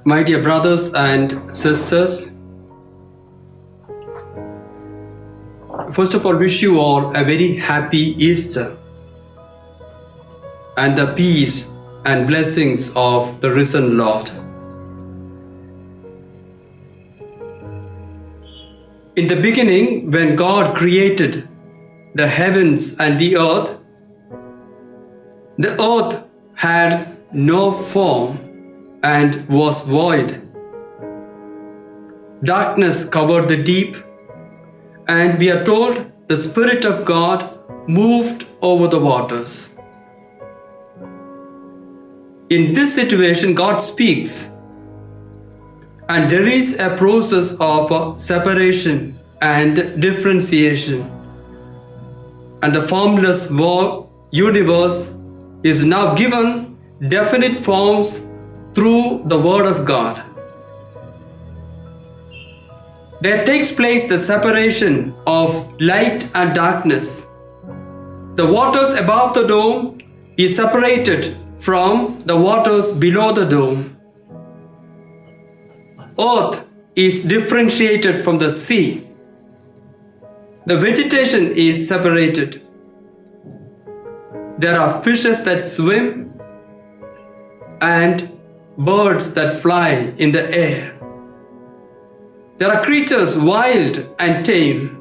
My dear brothers and sisters, first of all, wish you all a very happy Easter and the peace and blessings of the risen Lord. In the beginning, when God created the heavens and the earth had no form and was void. Darkness covered the deep, and we are told the Spirit of God moved over the waters. In this situation, God speaks, and there is a process of separation and differentiation. And the formless universe is now given definite forms through the Word of God. There takes place the separation of light and darkness. The waters above the dome is separated from the waters below the dome. Earth is differentiated from the sea. The vegetation is separated. There are fishes that swim and birds that fly in the air. There are creatures wild and tame,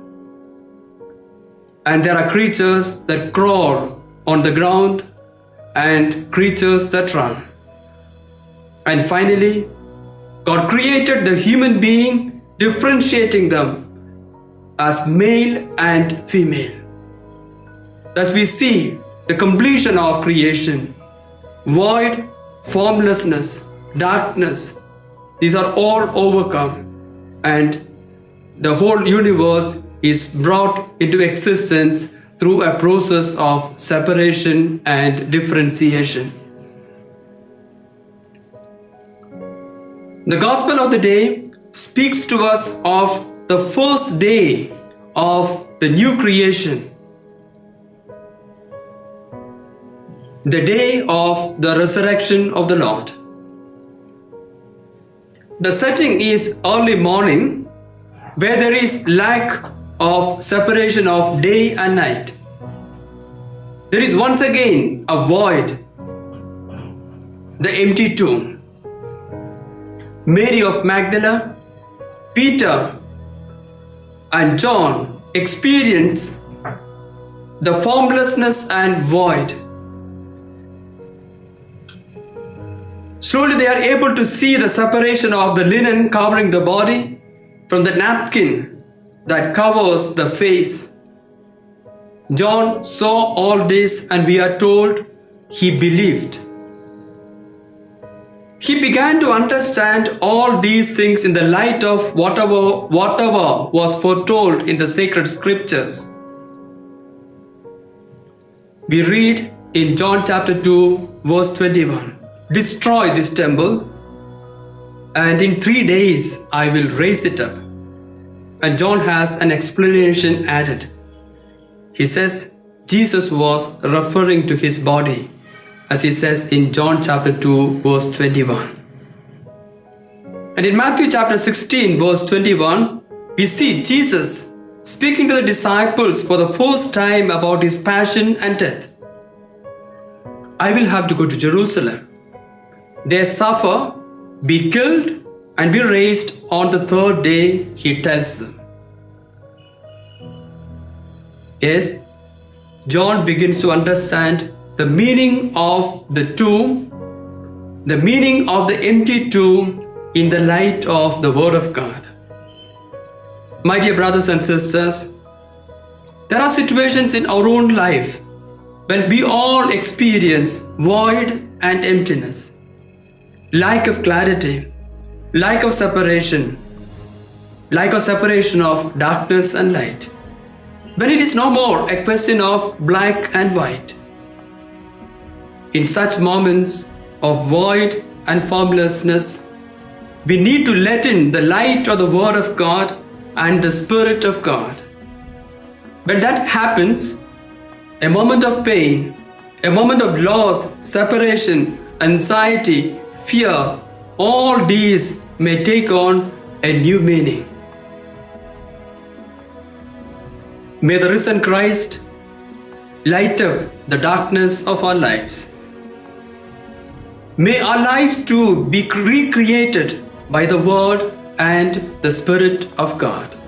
and there are creatures that crawl on the ground and creatures that run. And finally, God created the human being, differentiating them as male and female. Thus we see the completion of creation. Void, formlessness, darkness, these are all overcome, and the whole universe is brought into existence through a process of separation and differentiation. The Gospel of the day speaks to us of the first day of the new creation, the day of the resurrection of the Lord. The setting is early morning, where there is lack of separation of day and night. There is once again a void, the empty tomb. Mary of Magdala, Peter, and John experience the formlessness and void. Slowly they are able to see the separation of the linen covering the body from the napkin that covers the face. John saw all this, and we are told he believed. He began to understand all these things in the light of whatever was foretold in the sacred scriptures. We read in John chapter 2 verse 21, "Destroy this temple, and in 3 days I will raise it up." And John has an explanation added. He says Jesus was referring to his body, as he says in John chapter 2 verse 21. And in Matthew chapter 16 verse 21, we see Jesus speaking to the disciples for the first time about his passion and death. "I will have to go to Jerusalem, there suffer, be killed, and be raised on the third day," he tells them. Yes, John begins to understand the meaning of the tomb, the meaning of the empty tomb in the light of the Word of God. My dear brothers and sisters, there are situations in our own life when we all experience void and emptiness, lack of clarity, lack of separation of darkness and light. When it is no more a question of black and white. In such moments of void and formlessness, we need to let in the light of the Word of God and the Spirit of God. When that happens, a moment of pain, a moment of loss, separation, anxiety, fear, all these may take on a new meaning. May the risen Christ light up the darkness of our lives. May our lives too be recreated by the Word and the Spirit of God.